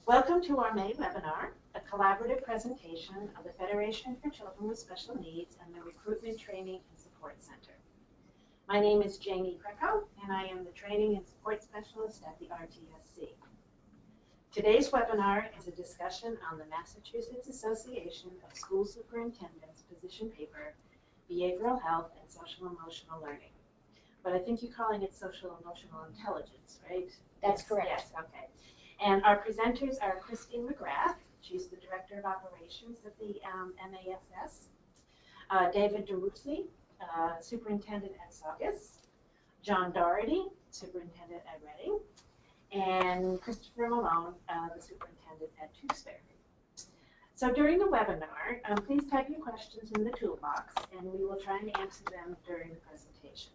Welcome to our May webinar, a collaborative presentation of the Federation for Children with Special Needs and the Recruitment, Training, and Support Center. My name is Jamie Greco, and I am the Training and Support Specialist at the RTSC. Today's webinar is a discussion on the Massachusetts Association of School Superintendents position paper, Behavioral Health and Social Emotional Learning. But I think you're calling it Social Emotional Intelligence, right? That's correct. Yes, okay. And our presenters are Christine McGrath, she's the Director of Operations at the MASS, David DeRuosi, Superintendent at Saugus, John Doherty, Superintendent at Reading, and Christopher Malone, the Superintendent at Tewksbury. So during the webinar, please type your questions in the toolbox, and we will try and answer them during the presentation.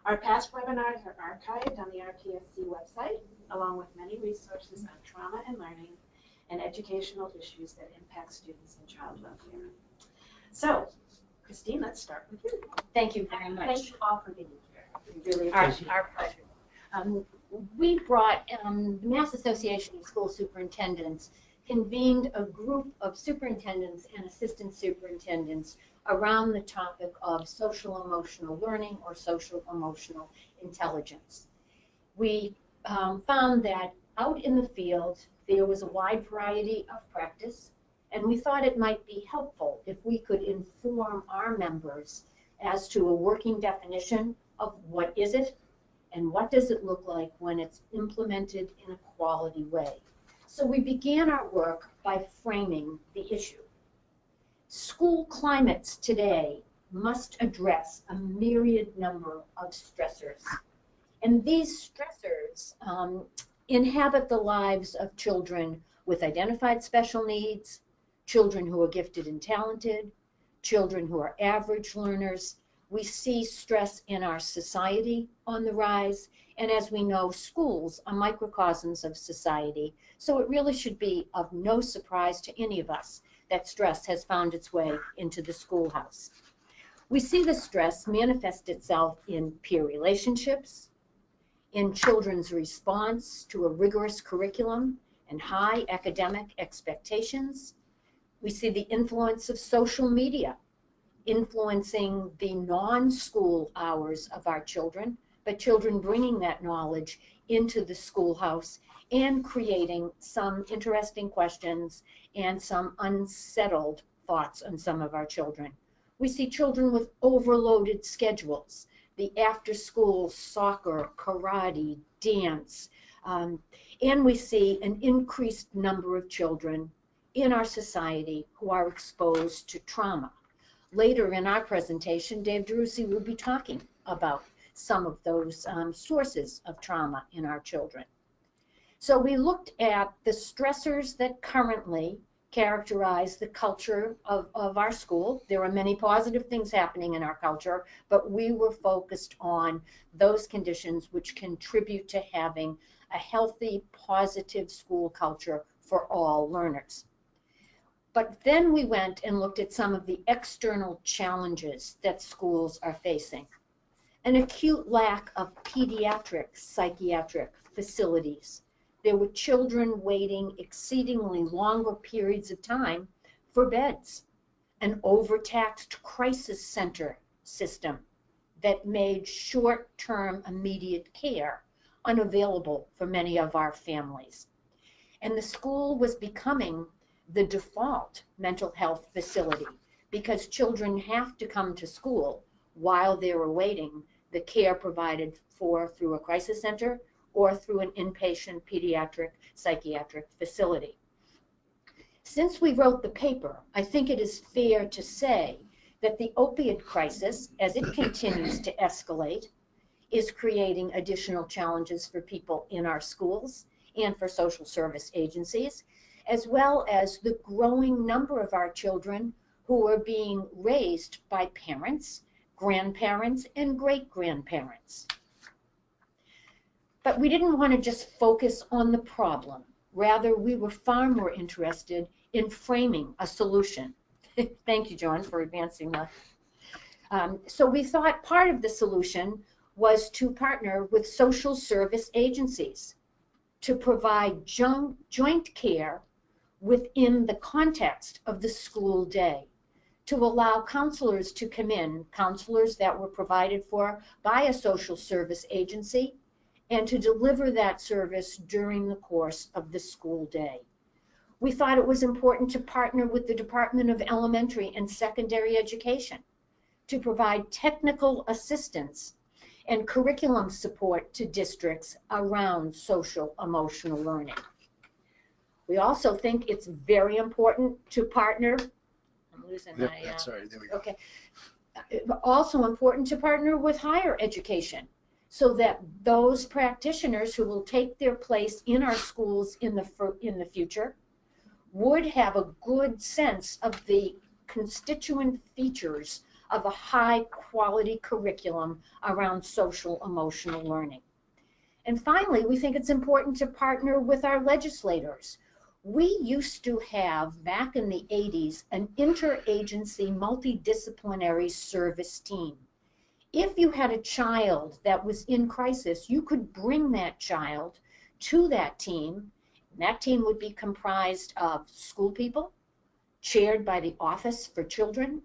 Our past webinars are archived on the RTSC website, along with many resources on trauma and learning and educational issues that impact students and child welfare. So, Christine, let's start with you. Thank you very much. Thank you all for being here. We really appreciate it. Our pleasure. We brought, the Mass Association of School Superintendents convened a group of superintendents and assistant superintendents around the topic of social emotional learning or social emotional intelligence. We found that out in the field there was a wide variety of practice, and we thought it might be helpful if we could inform our members as to a working definition of what is it and what does it look like when it's implemented in a quality way. So we began our work by framing the issue. School climates today must address a myriad number of stressors. And these stressors inhabit the lives of children with identified special needs, children who are gifted and talented, children who are average learners. We see stress in our society on the rise, and as we know, schools are microcosms of society, so it really should be of no surprise to any of us that stress has found its way into the schoolhouse. We see the stress manifest itself in peer relationships, in children's response to a rigorous curriculum and high academic expectations. We see the influence of social media influencing the non-school hours of our children, but children bringing that knowledge into the schoolhouse and creating some interesting questions and some unsettled thoughts on some of our children. We see children with overloaded schedules, the after-school soccer, karate, dance, and we see an increased number of children in our society who are exposed to trauma. Later in our presentation, Dave DeRuosi will be talking about some of those sources of trauma in our children. So we looked at the stressors that currently characterize the culture of our school. There are many positive things happening in our culture, but we were focused on those conditions which contribute to having a healthy, positive school culture for all learners. But then we went and looked at some of the external challenges that schools are facing. An acute lack of pediatric psychiatric facilities. There were children waiting exceedingly longer periods of time for beds. An overtaxed crisis center system that made short-term immediate care unavailable for many of our families. And the school was becoming the default mental health facility because children have to come to school while they're awaiting the care provided for through a crisis center or through an inpatient pediatric psychiatric facility. Since we wrote the paper, I think it is fair to say that the opioid crisis, as it continues to escalate, is creating additional challenges for people in our schools and for social service agencies, as well as the growing number of our children who are being raised by parents, grandparents, and great-grandparents. But we didn't want to just focus on the problem. Rather, we were far more interested in framing a solution. Thank you, John, for advancing that. So we thought part of the solution was to partner with social service agencies to provide joint care within the context of the school day, to allow counselors to come in, counselors that were provided for by a social service agency, and to deliver that service during the course of the school day. We thought it was important to partner with the Department of Elementary and Secondary Education to provide technical assistance and curriculum support to districts around social emotional learning. We also think it's very important to partner. I'm losing my. Sorry, there we go. Okay. Also important to partner with higher education, so that those practitioners who will take their place in our schools in the future would have a good sense of the constituent features of a high quality curriculum around social emotional learning. And finally, we think it's important to partner with our legislators. We used to have, back in the 80s, an interagency multidisciplinary service team. If you had a child that was in crisis, you could bring that child to that team. And that team would be comprised of school people, chaired by the Office for Children,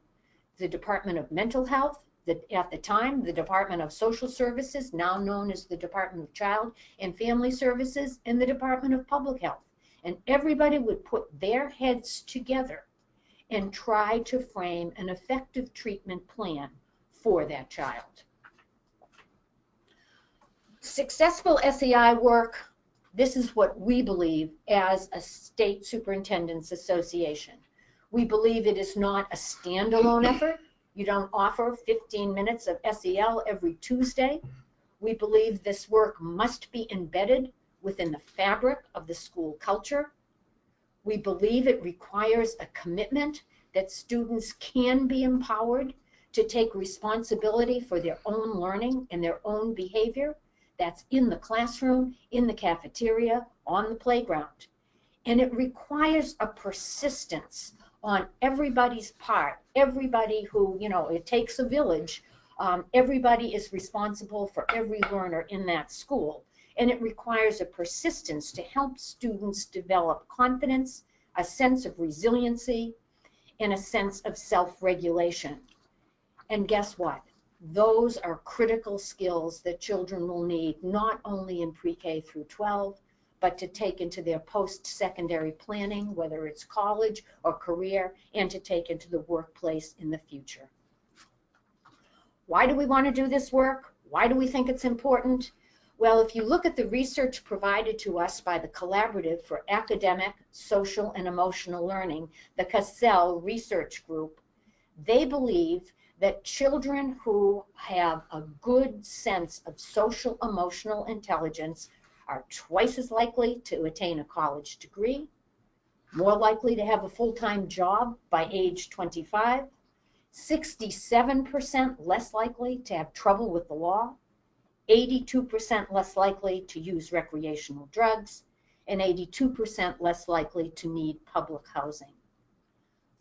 the Department of Mental Health, at the time, the Department of Social Services, now known as the Department of Child and Family Services, and the Department of Public Health. And everybody would put their heads together and try to frame an effective treatment plan for that child. Successful SEI work, this is what we believe as a state superintendents association. We believe it is not a standalone effort. You don't offer 15 minutes of SEL every Tuesday. We believe this work must be embedded within the fabric of the school culture. We believe it requires a commitment that students can be empowered to take responsibility for their own learning and their own behavior. That's in the classroom, in the cafeteria, on the playground. And it requires a persistence on everybody's part. Everybody who, it takes a village. Everybody is responsible for every learner in that school. And it requires a persistence to help students develop confidence, a sense of resiliency, and a sense of self-regulation. And guess what? Those are critical skills that children will need, not only in pre-K through 12, but to take into their post-secondary planning, whether it's college or career, and to take into the workplace in the future. Why do we want to do this work? Why do we think it's important? Well, if you look at the research provided to us by the Collaborative for Academic, Social, and Emotional Learning, the CASEL research group, they believe that children who have a good sense of social emotional intelligence are twice as likely to attain a college degree, more likely to have a full-time job by age 25, 67% less likely to have trouble with the law, 82% less likely to use recreational drugs, and 82% less likely to need public housing.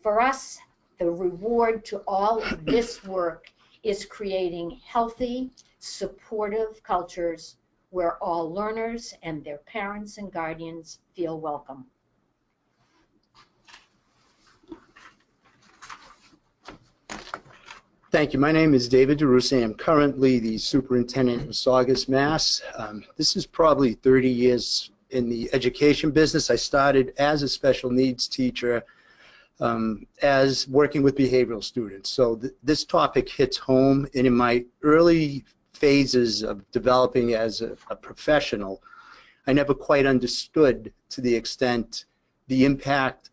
For us, the reward to all of this work is creating healthy, supportive cultures where all learners and their parents and guardians feel welcome. Thank you. My name is David DeRuosi. I'm currently the superintendent of Saugus, Mass. This is probably 30 years in the education business. I started as a special needs teacher, as working with behavioral students. So this topic hits home, and in my early phases of developing as a professional, I never quite understood to the extent the impact,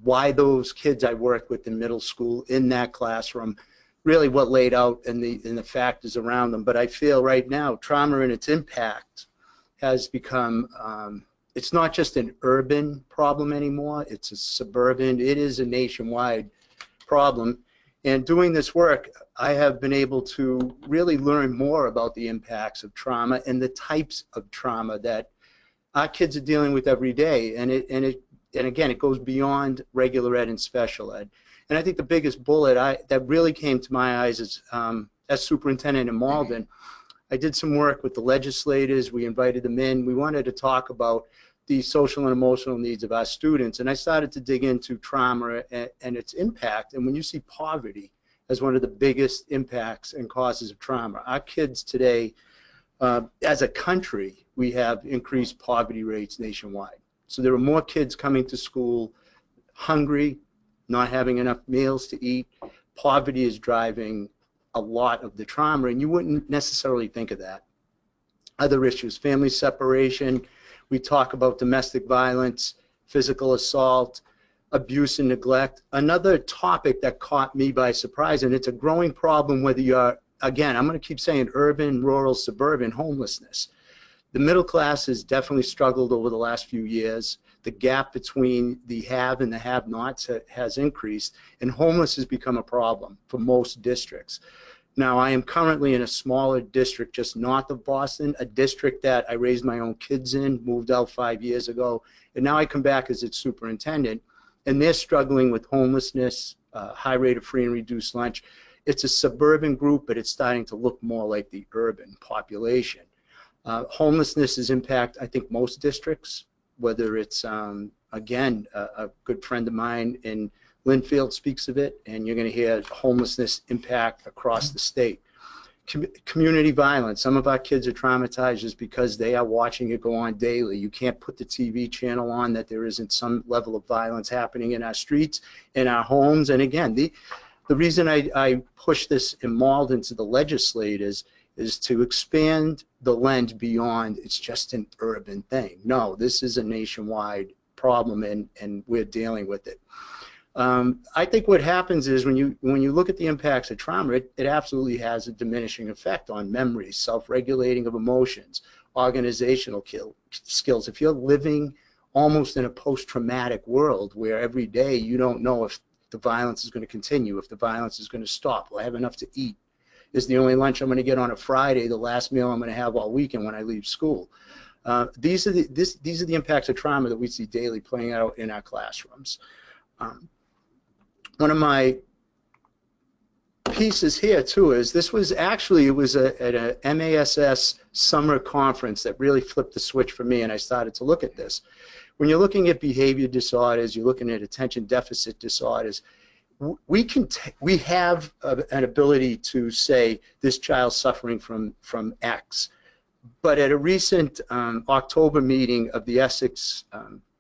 why those kids I worked with in middle school in that classroom, really what laid out in the factors around them. But I feel right now trauma and its impact has become, it's not just an urban problem anymore, it's a suburban, it is a nationwide problem. And doing this work, I have been able to really learn more about the impacts of trauma and the types of trauma that our kids are dealing with every day. And again, it goes beyond regular ed and special ed. And I think the biggest bullet that really came to my eyes is, as superintendent in Malden, I did some work with the legislators. We invited them in. We wanted to talk about the social and emotional needs of our students. And I started to dig into trauma and its impact. And when you see poverty as one of the biggest impacts and causes of trauma, our kids today, as a country, we have increased poverty rates nationwide. So there are more kids coming to school hungry, not having enough meals to eat. Poverty is driving a lot of the trauma, and you wouldn't necessarily think of that. Other issues, family separation, we talk about domestic violence, physical assault, abuse and neglect. Another topic that caught me by surprise, and it's a growing problem whether you're, again, I'm going to keep saying urban, rural, suburban, homelessness. The middle class has definitely struggled over the last few years. The gap between the have and the have-nots has increased, and homeless has become a problem for most districts. Now, I am currently in a smaller district just north of Boston, a district that I raised my own kids in, moved out 5 years ago, and now I come back as its superintendent, and they're struggling with homelessness, high rate of free and reduced lunch. It's a suburban group, but it's starting to look more like the urban population. Homelessness has impacted, I think, most districts, whether it's, again, a good friend of mine in Linfield speaks of it, and you're going to hear homelessness impact across the state. Community violence. Some of our kids are traumatized just because they are watching it go on daily. You can't put the TV channel on that there isn't some level of violence happening in our streets, in our homes. And again, the reason I push this and mauled into the legislators is to expand the lens beyond it's just an urban thing. No, this is a nationwide problem, and we're dealing with it. I think what happens is when you look at the impacts of trauma, it absolutely has a diminishing effect on memory, self-regulating of emotions, organizational skills. If you're living almost in a post-traumatic world where every day you don't know if the violence is going to continue, if the violence is going to stop, will I have enough to eat? Is the only lunch I'm going to get on a Friday the last meal I'm going to have all weekend when I leave school? These are the impacts of trauma that we see daily playing out in our classrooms. One of my pieces here too is this was actually, it was at a MASS summer conference that really flipped the switch for me, and I started to look at this. When you're looking at behavior disorders, you're looking at attention deficit disorders, we have an ability to say this child's suffering from X. But at a recent October meeting of the Essex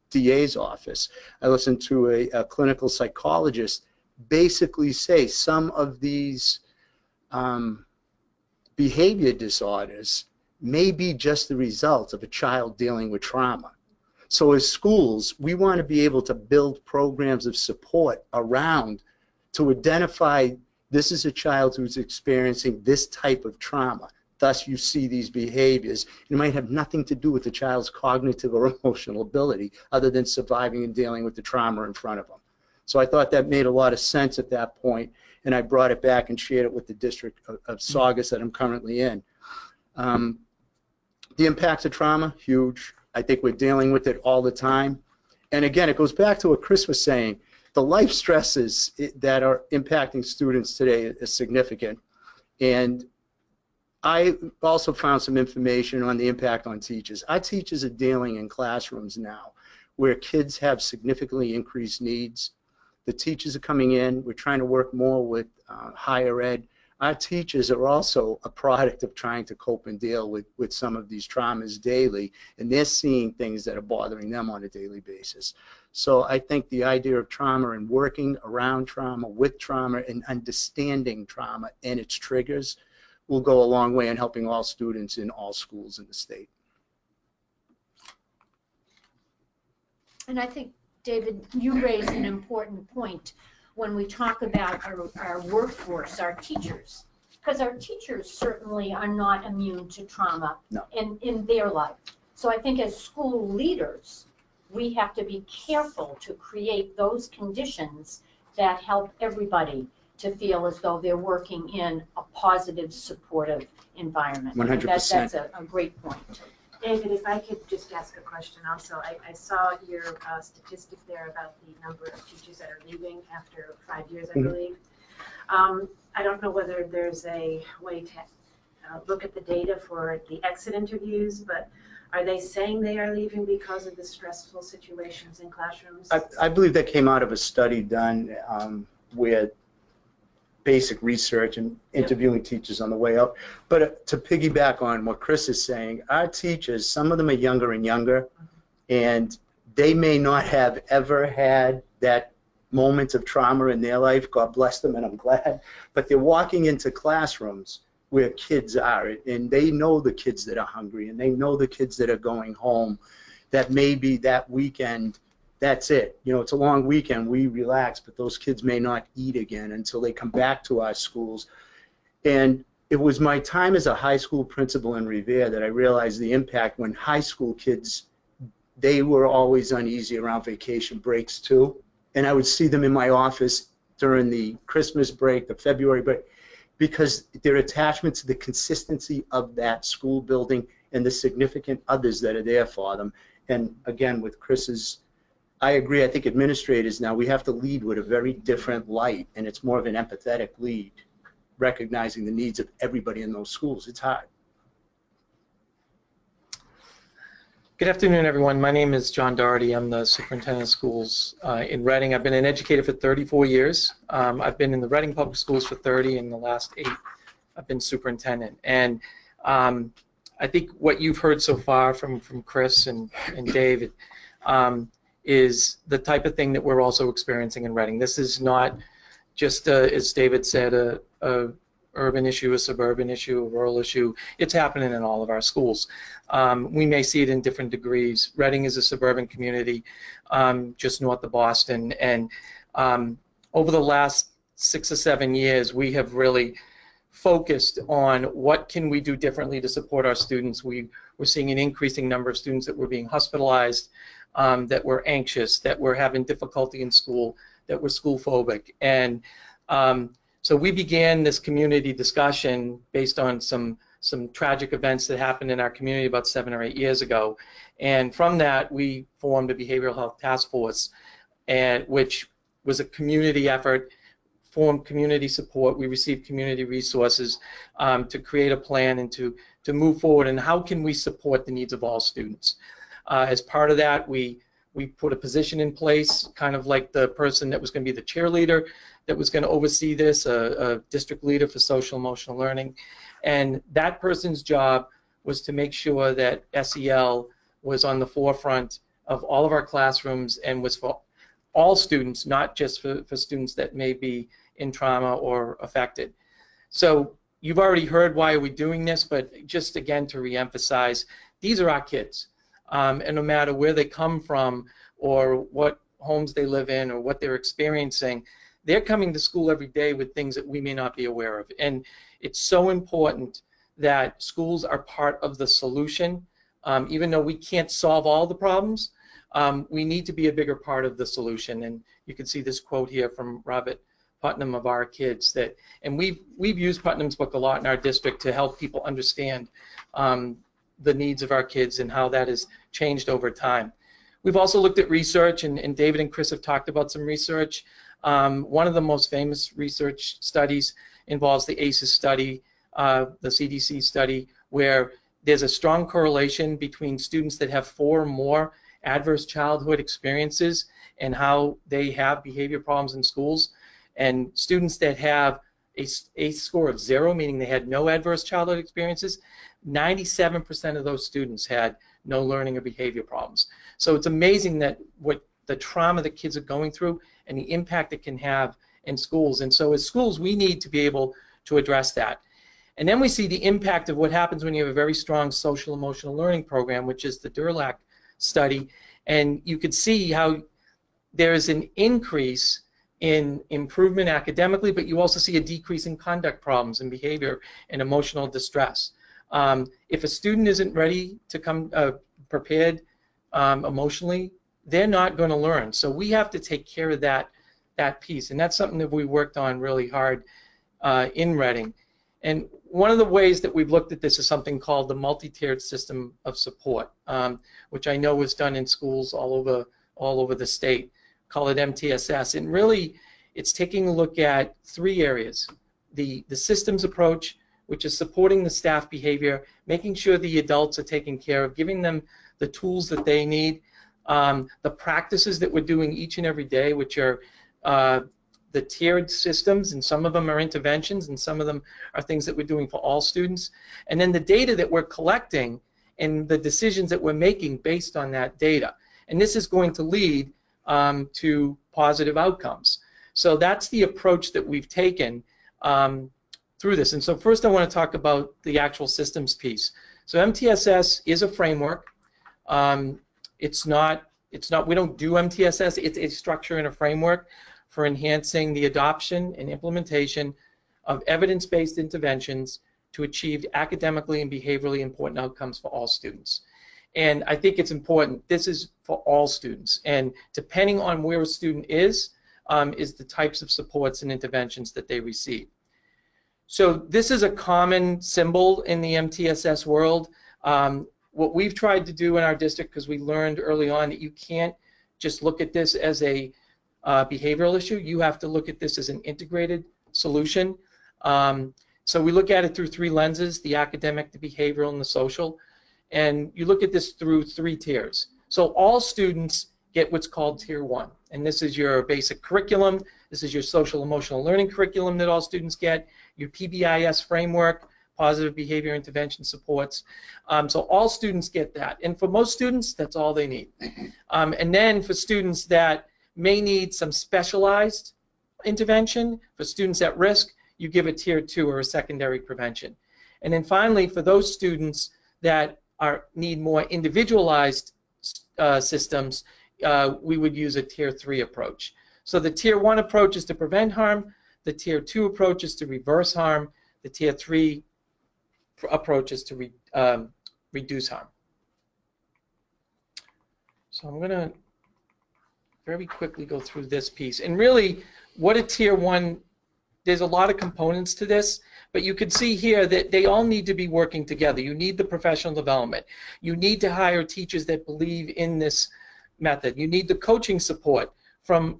DA's office, I listened to a clinical psychologist basically say some of these behavior disorders may be just the result of a child dealing with trauma. So as schools, we want to be able to build programs of support around to identify this is a child who's experiencing this type of trauma. Thus, you see these behaviors. It might have nothing to do with the child's cognitive or emotional ability other than surviving and dealing with the trauma in front of them. So I thought that made a lot of sense at that point, and I brought it back and shared it with the district of Saugus that I'm currently in. The impacts of trauma, huge. I think we're dealing with it all the time. And again, it goes back to what Chris was saying. The life stresses that are impacting students today is significant. And I also found some information on the impact on teachers. Our teachers are dealing in classrooms now where kids have significantly increased needs. The teachers are coming in. We're trying to work more with higher ed. Our teachers are also a product of trying to cope and deal with some of these traumas daily, and they're seeing things that are bothering them on a daily basis. So I think the idea of trauma and working around trauma, with trauma, and understanding trauma and its triggers will go a long way in helping all students in all schools in the state. And I think, David, you raise an important point when we talk about our workforce, our teachers, because our teachers certainly are not immune to trauma in their life. So I think as school leaders, we have to be careful to create those conditions that help everybody to feel as though they're working in a positive, supportive environment. 100%. That's a great point. David, if I could just ask a question also. I saw your statistic there about the number of teachers that are leaving after 5 years, I believe. I don't know whether there's a way to look at the data for the exit interviews, but are they saying they are leaving because of the stressful situations in classrooms? I believe that came out of a study done with basic research and interviewing teachers on the way up. But to piggyback on what Chris is saying, our teachers, some of them are younger and younger, and they may not have ever had that moment of trauma in their life. God bless them, and I'm glad. But they're walking into classrooms where kids are, and they know the kids that are hungry, and they know the kids that are going home, that maybe that weekend, that's it. You know, it's a long weekend, we relax, but those kids may not eat again until they come back to our schools. And it was my time as a high school principal in Revere that I realized the impact when high school kids, they were always uneasy around vacation breaks too. And I would see them in my office during the Christmas break, the February break, because their attachment to the consistency of that school building and the significant others that are there for them. And again, with Chris's, I agree, I think administrators now, we have to lead with a very different light, and it's more of an empathetic lead, recognizing the needs of everybody in those schools. It's hard. Good afternoon, everyone. My name is John Doherty. I'm the superintendent of schools in Reading. I've been an educator for 34 years. I've been in the Reading Public Schools for 30. In the last 8, I've been superintendent. And I think what you've heard so far from Chris and David is the type of thing that we're also experiencing in Reading. This is not just, as David said, a urban issue, a suburban issue, a rural issue. It's happening in all of our schools. We may see it in different degrees. Reading is a suburban community just north of Boston, and over the last 6 or 7 years, we have really focused on what can we do differently to support our students. We're seeing an increasing number of students that were being hospitalized, that were anxious, that were having difficulty in school, that were school phobic. And so we began this community discussion based on some tragic events that happened in our community about 7 or 8 years ago. And from that, we formed a behavioral health task force, which was a community effort, formed community support. We received community resources to create a plan and to move forward. And how can we support the needs of all students? As part of that, we put a position in place, kind of like the person that was going to be the cheerleader, that was going to oversee this, a district leader for social emotional learning. And that person's job was to make sure that SEL was on the forefront of all of our classrooms and was for all students, not just for students that may be in trauma or affected. So you've already heard why are we doing this, but just again to reemphasize, these are our kids. And no matter where they come from or what homes they live in or what they're experiencing, they're coming to school every day with things that we may not be aware of. And it's so important that schools are part of the solution. Even though we can't solve all the problems, we need to be a bigger part of the solution. And you can see this quote here from Robert Putnam of Our Kids. And we've used Putnam's book a lot in our district to help people understand the needs of our kids and how that has changed over time. We've also looked at research, and David and Chris have talked about some research. One of the most famous research studies involves the ACEs study, the CDC study, where there's a strong correlation between students that have 4 or more adverse childhood experiences and how they have behavior problems in schools, and students that have a ACE score of 0, meaning they had no adverse childhood experiences, 97% of those students had no learning or behavior problems. So it's amazing that what the trauma that kids are going through and the impact it can have in schools. And so as schools, we need to be able to address that. And then we see the impact of what happens when you have a very strong social emotional learning program, which is the DURLAC study. And you could see how there's an increase in improvement academically, but you also see a decrease in conduct problems and behavior and emotional distress. If a student isn't ready to come prepared emotionally, they're not going to learn. So we have to take care of that piece, and that's something that we worked on really hard in Reading. And one of the ways that we've looked at this is something called the multi-tiered system of support, which I know is done in schools all over the state. Call it MTSS, and really it's taking a look at 3 areas: the systems approach, which is supporting the staff behavior, making sure the adults are taken care of, giving them the tools that they need, the practices that we're doing each and every day, which are the tiered systems, and some of them are interventions, and some of them are things that we're doing for all students, and then the data that we're collecting and the decisions that we're making based on that data. And this is going to lead to positive outcomes. So that's the approach that we've taken through this. And so first I want to talk about the actual systems piece. So MTSS is a framework. It's not, we don't do MTSS, it's a structure and a framework for enhancing the adoption and implementation of evidence-based interventions to achieve academically and behaviorally important outcomes for all students. And I think it's important, this is for all students, and depending on where a student is the types of supports and interventions that they receive. So this is a common symbol in the MTSS world. What we've tried to do in our district, because we learned early on that you can't just look at this as a behavioral issue, you have to look at this as an integrated solution. So we look at it through three lenses: the academic, the behavioral, and the social. And you look at this through three tiers. So all students get what's called Tier 1. And this is your basic curriculum. This is your social emotional learning curriculum that all students get, your PBIS framework, positive behavior intervention supports. So all students get that. And for most students, that's all they need. And then for students that may need some specialized intervention, for students at risk, you give a Tier 2 or a secondary prevention. And then finally, for those students that need more individualized systems, we would use a Tier 3 approach. So the Tier 1 approach is to prevent harm, the Tier 2 approach is to reverse harm, the Tier 3 approach is to reduce harm. So I'm going to very quickly go through this piece. And really, what a Tier 1, there's a lot of components to this, but you can see here that they all need to be working together. You need the professional development. You need to hire teachers that believe in this method. You need the coaching support from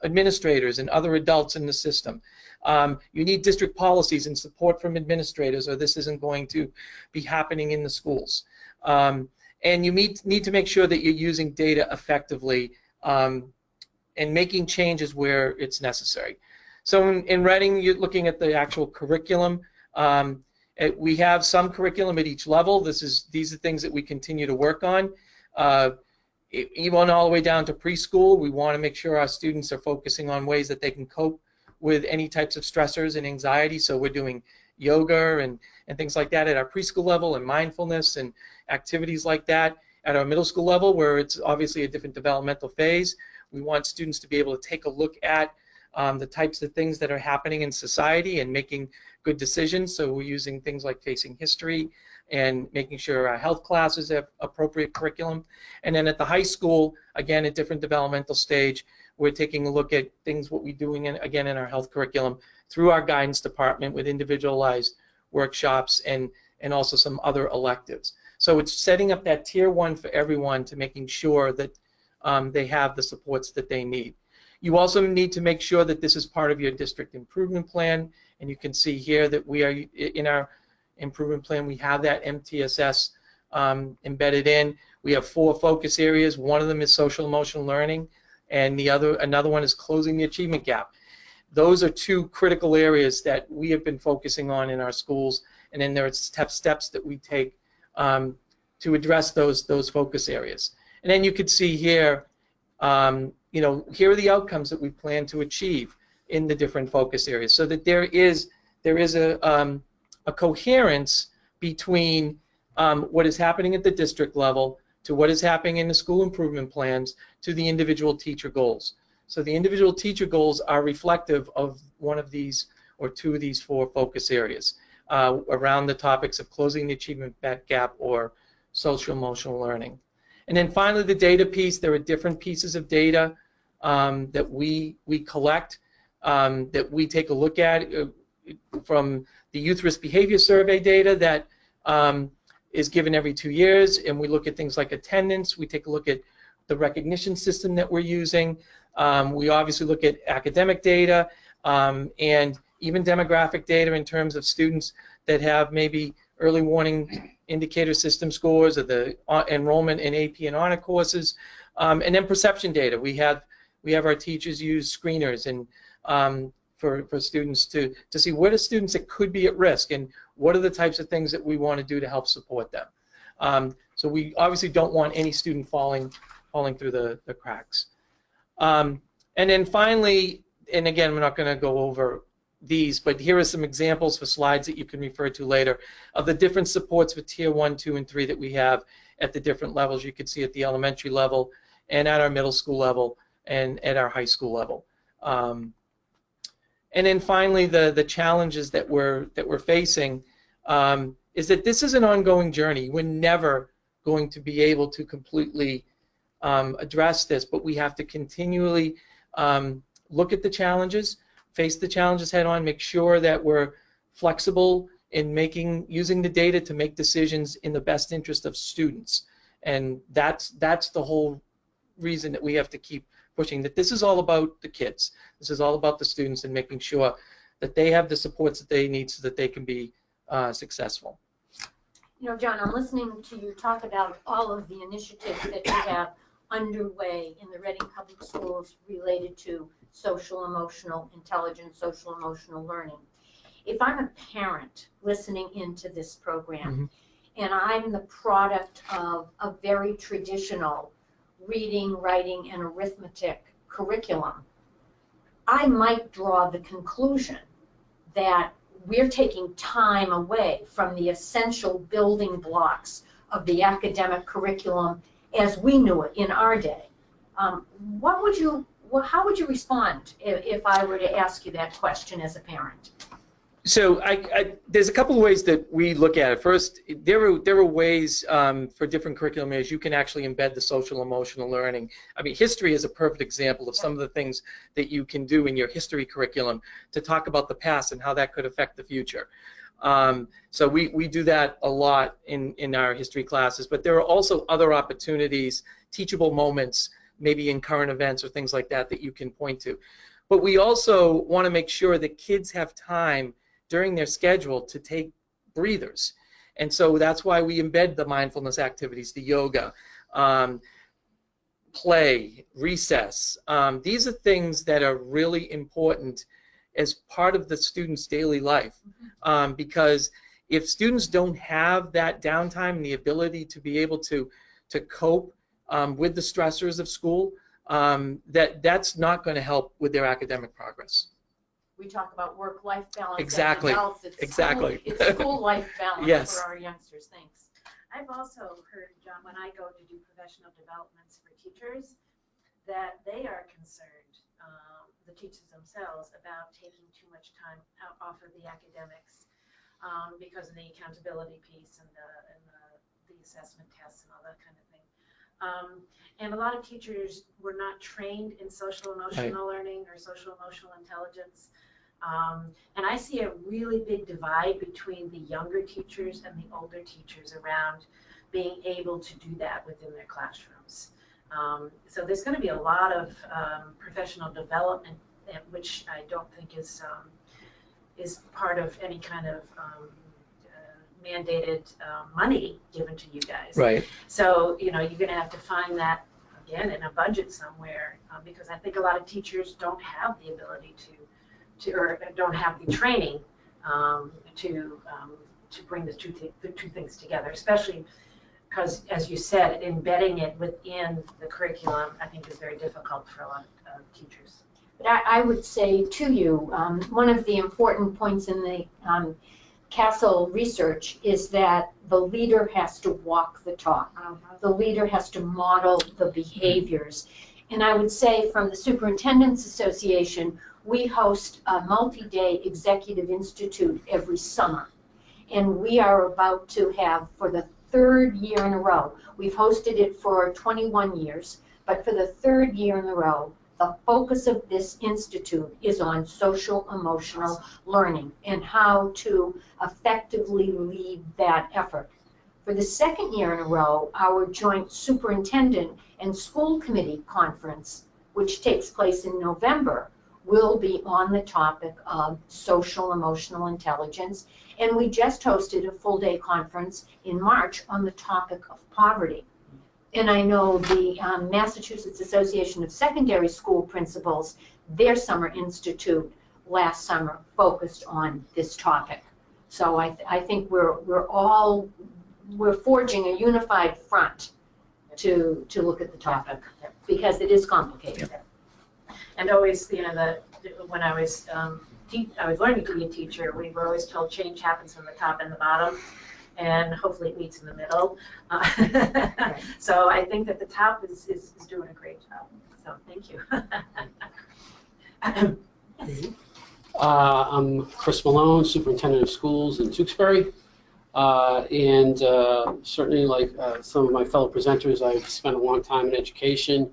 administrators and other adults in the system. You need district policies and support from administrators, or this isn't going to be happening in the schools. And you need to make sure that you're using data effectively and making changes where it's necessary. So in Reading, you're looking at the actual curriculum. We have some curriculum at each level. These are things that we continue to work on. Even all the way down to preschool, we want to make sure our students are focusing on ways that they can cope with any types of stressors and anxiety. So we're doing yoga and things like that at our preschool level, and mindfulness and activities like that. At our middle school level, where it's obviously a different developmental phase, we want students to be able to take a look at the types of things that are happening in society and making good decisions. So we're using things like facing history and making sure our health classes have appropriate curriculum. And then at the high school, again, a different developmental stage, we're taking a look at things, what we're doing again in our health curriculum through our guidance department with individualized workshops and also some other electives. So it's setting up that Tier 1 for everyone to making sure that they have the supports that they need. You also need to make sure that this is part of your district improvement plan, and you can see here that we are in our improvement plan, we have that MTSS embedded in. We have 4 focus areas. One of them is social emotional learning, and another one is closing the achievement gap. Those are 2 critical areas that we have been focusing on in our schools, and then there are steps that we take to address those focus areas. And then you can see here, here are the outcomes that we plan to achieve in the different focus areas, so that there is a coherence between what is happening at the district level to what is happening in the school improvement plans to the individual teacher goals. So the individual teacher goals are reflective of one of these or 2 of these 4 focus areas around the topics of closing the achievement gap or social emotional learning. And then finally, the data piece. There are different pieces of data that we collect, that we take a look at, from the Youth Risk Behavior Survey data that is given every 2 years, and we look at things like attendance. We take a look at the recognition system that we're using. We obviously look at academic data, and even demographic data in terms of students that have maybe early warning indicator system scores or the enrollment in AP and honor courses, and then perception data. We have our teachers use screeners and for students to see what are students that could be at risk and what are the types of things that we want to do to help support them. So we obviously don't want any student falling through the cracks. And then finally, and again, we're not going to go over these, but here are some examples for slides that you can refer to later of the different supports for Tier 1, 2, and 3 that we have at the different levels. You can see at the elementary level and at our middle school level and at our high school level. And then finally, the challenges that we're facing is that this is an ongoing journey. We're never going to be able to completely address this, but we have to continually look at the challenges, face the challenges head on, make sure that we're flexible in using the data to make decisions in the best interest of students. And that's the whole reason that we have to keep pushing, that this is all about the kids. This is all about the students and making sure that they have the supports that they need so that they can be successful. You know, John, I'm listening to you talk about all of the initiatives that you have underway in the Reading Public Schools related to social emotional intelligence, social emotional learning. If I'm a parent listening into this program, and I'm the product of a very traditional reading, writing, and arithmetic curriculum, I might draw the conclusion that we're taking time away from the essential building blocks of the academic curriculum as we knew it in our day. How would you respond if I were to ask you that question as a parent? So there's a couple of ways that we look at it. First, there are ways for different curriculum areas you can actually embed the social emotional learning. I mean, history is a perfect example of some of the things that you can do in your history curriculum to talk about the past and how that could affect the future. So we do that a lot in our history classes, but there are also other opportunities, teachable moments, maybe in current events or things like that you can point to. But we also want to make sure that kids have time during their schedule to take breathers. And so that's why we embed the mindfulness activities, the yoga, play, recess. These are things that are really important as part of the student's daily life, because if students don't have that downtime and the ability to be able to cope with the stressors of school, that's not going to help with their academic progress. We talk about work-life balance. Exactly. Exactly. It's school-life balance Yes. for our youngsters. Thanks. I've also heard, John, when I go to do professional developments for teachers, that they are concerned, the teachers themselves, about taking too much time off of the academics because of the accountability piece and the assessment tests and all that kind of thing. And a lot of teachers were not trained in social emotional learning or social emotional intelligence. And I see a really big divide between the younger teachers and the older teachers around being able to do that within their classrooms. So there's going to be a lot of professional development, which I don't think is part of any kind of mandated money given to you guys. Right. So, you know, you're going to have to find that, again, in a budget somewhere, because I think a lot of teachers don't have the ability or don't have the training to bring the two things together, especially because, as you said, embedding it within the curriculum, I think, is very difficult for a lot of teachers. But I would say to you, one of the important points in the Castle research is that the leader has to walk the talk. The leader has to model the behaviors. And I would say from the Superintendents Association, we host a multi-day executive institute every summer. And we are about to have, for the third year in a row, we've hosted it for 21 years, but for the third year in a row, the focus of this institute is on social emotional learning and how to effectively lead that effort. For the second year in a row, our joint superintendent and school committee conference, which takes place in November, will be on the topic of social emotional intelligence. And we just hosted a full-day conference in March on the topic of poverty. And I know the Massachusetts Association of Secondary School Principals, their summer institute last summer focused on this topic. So I think we're forging a unified front to look at the topic because it is complicated. And always, you know, when I was learning to be a teacher, we were always told change happens from the top and the bottom, and hopefully it meets in the middle. So I think that the top is doing a great job. So thank you. I'm Chris Malone, Superintendent of Schools in Tewksbury. And certainly, like some of my fellow presenters, I've spent a long time in education.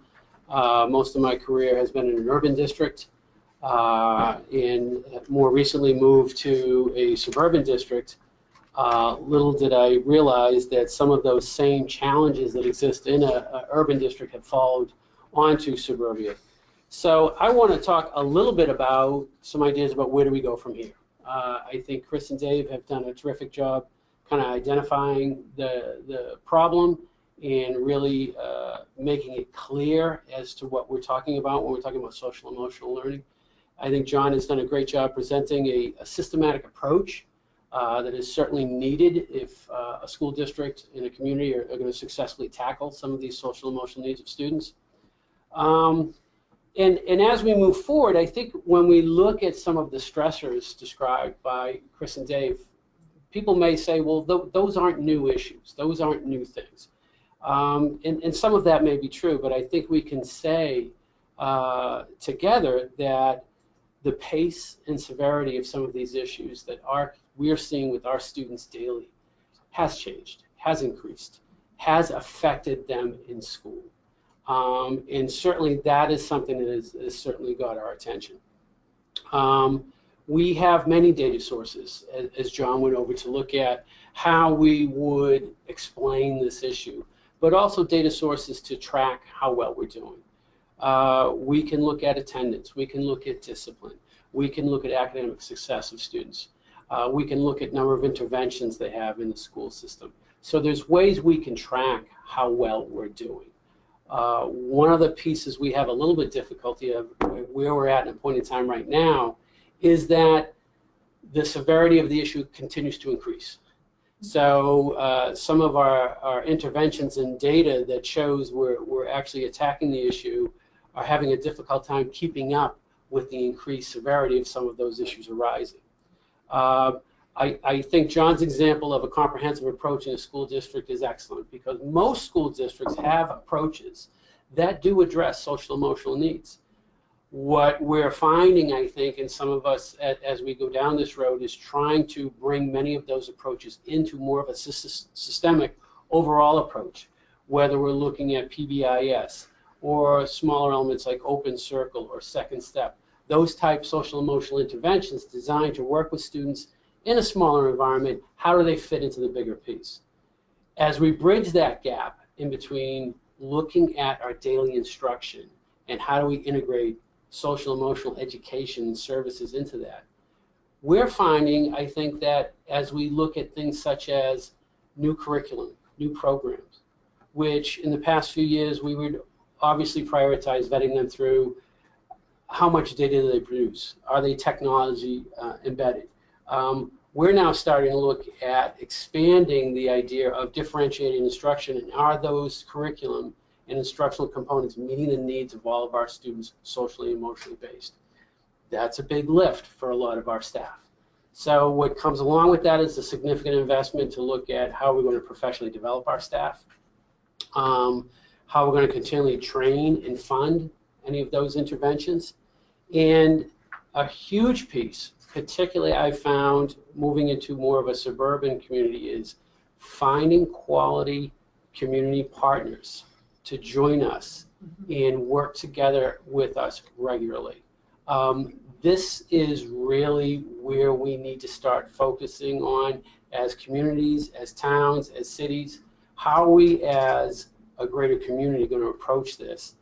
Most of my career has been in an urban district, and more recently moved to a suburban district. Little did I realize that some of those same challenges that exist in an urban district have followed onto suburbia. So I want to talk a little bit about some ideas about where do we go from here. I think Chris and Dave have done a terrific job kind of identifying the problem and really making it clear as to what we're talking about when we're talking about social emotional learning. I think John has done a great job presenting a systematic approach that is certainly needed if a school district and a community are going to successfully tackle some of these social emotional needs of students. And as we move forward, I think when we look at some of the stressors described by Chris and Dave, people may say, well, those aren't new issues. Those aren't new things. And some of that may be true, but I think we can say together that the pace and severity of some of these issues that we are seeing with our students daily has changed, has increased, has affected them in school. And certainly that is something that has certainly got our attention. We have many data sources, as John went over, to look at how we would explain this issue, but also data sources to track how well we're doing. We can look at attendance, we can look at discipline, we can look at academic success of students, we can look at number of interventions they have in the school system. So there's ways we can track how well we're doing. One of the pieces we have a little bit difficulty of where we're at a point in time right now is that the severity of the issue continues to increase. So some of our interventions in data that shows we're actually attacking the issue are having a difficult time keeping up with the increased severity of some of those issues arising. I think John's example of a comprehensive approach in a school district is excellent because most school districts have approaches that do address social emotional needs. What we're finding, I think, and some of us as we go down this road is trying to bring many of those approaches into more of a systemic overall approach, whether we're looking at PBIS or smaller elements like Open Circle or Second Step, those type social emotional interventions designed to work with students in a smaller environment. How do they fit into the bigger piece? As we bridge that gap in between looking at our daily instruction and how do we integrate social emotional education services into that, we're finding, I think, that as we look at things such as new curriculum, new programs, which in the past few years we would obviously prioritize vetting them through how much data do they produce, are they technology embedded. We're now starting to look at expanding the idea of differentiating instruction, and are those curriculum and instructional components meeting the needs of all of our students socially and emotionally based. That's a big lift for a lot of our staff. So what comes along with that is a significant investment to look at how we're going to professionally develop our staff, how we're going to continually train and fund any of those interventions, and a huge piece, particularly I found moving into more of a suburban community, is finding quality community partners to join us and work together with us regularly. This is really where we need to start focusing on as communities, as towns, as cities. How are we as a greater community going to approach this?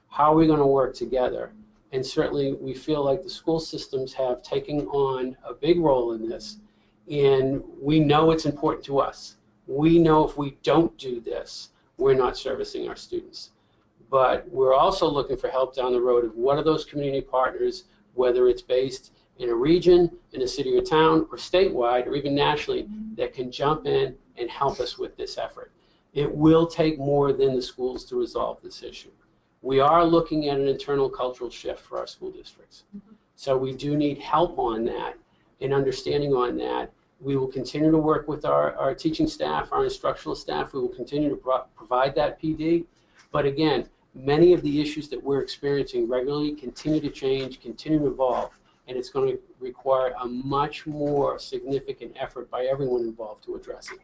How are we going to work together? and certainly we feel like the school systems have taken on a big role in this, and we know it's important to us. We know if we don't do this, we're not servicing our students. But we're also looking for help down the road of what are those community partners, whether it's based in a region, in a city or town, or statewide, or even nationally, that can jump in and help us with this effort. It will take more than the schools to resolve this issue. We are looking at an internal cultural shift for our school districts. So we do need help on that and understanding on that. We will continue to work with our teaching staff, our instructional staff. We will continue to provide that PD. But again, many of the issues that we're experiencing regularly continue to change, continue to evolve, and it's going to require a much more significant effort by everyone involved to address it.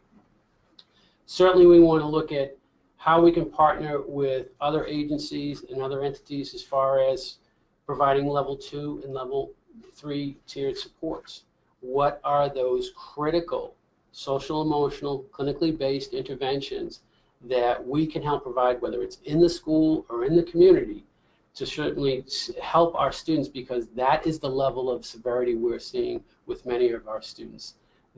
Certainly we want to look at how we can partner with other agencies and other entities as far as providing level 2 and level 3 tiered supports. What are those critical social, emotional, clinically based interventions that we can help provide, whether it's in the school or in the community, to certainly help our students, because that is the level of severity we're seeing with many of our students,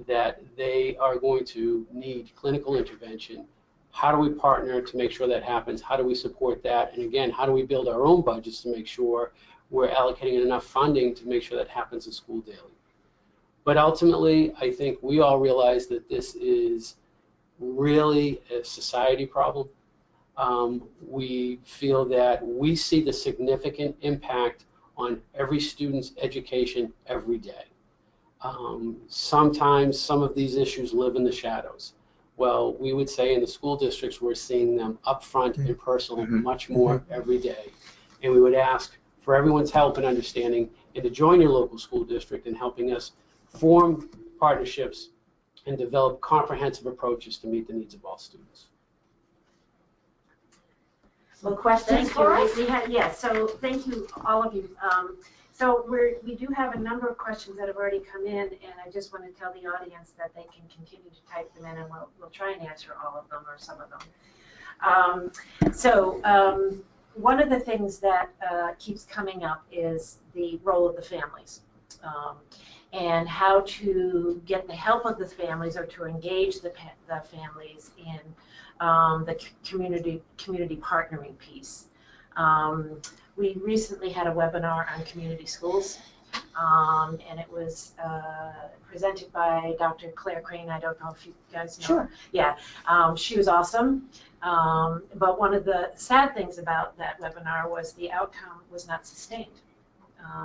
that they are going to need clinical intervention. How do we partner to make sure that happens? How do we support that? And again, how do we build our own budgets to make sure we're allocating enough funding to make sure that happens in school daily? But ultimately, I think we all realize that this is really a society problem. We feel that we see the significant impact on every student's education every day. Sometimes some of these issues live in the shadows. Well, we would say in the school districts we're seeing them up front and personal much more every day. And we would ask for everyone's help and understanding and to join your local school district in helping us form partnerships and develop comprehensive approaches to meet the needs of all students. Well, questions Thank for you. us? Yes, so thank you, all of you. So we do have a number of questions that have already come in, and I just want to tell the audience that they can continue to type them in, and we'll try and answer all of them or some of them. One of the things that keeps coming up is the role of the families. And how to get the help of the families or to engage the families in the community partnering piece. We recently had a webinar on community schools, and it was presented by Dr. Claire Crane. I don't know if you guys know. Sure. Yeah, she was awesome. But one of the sad things about that webinar was the outcome was not sustained.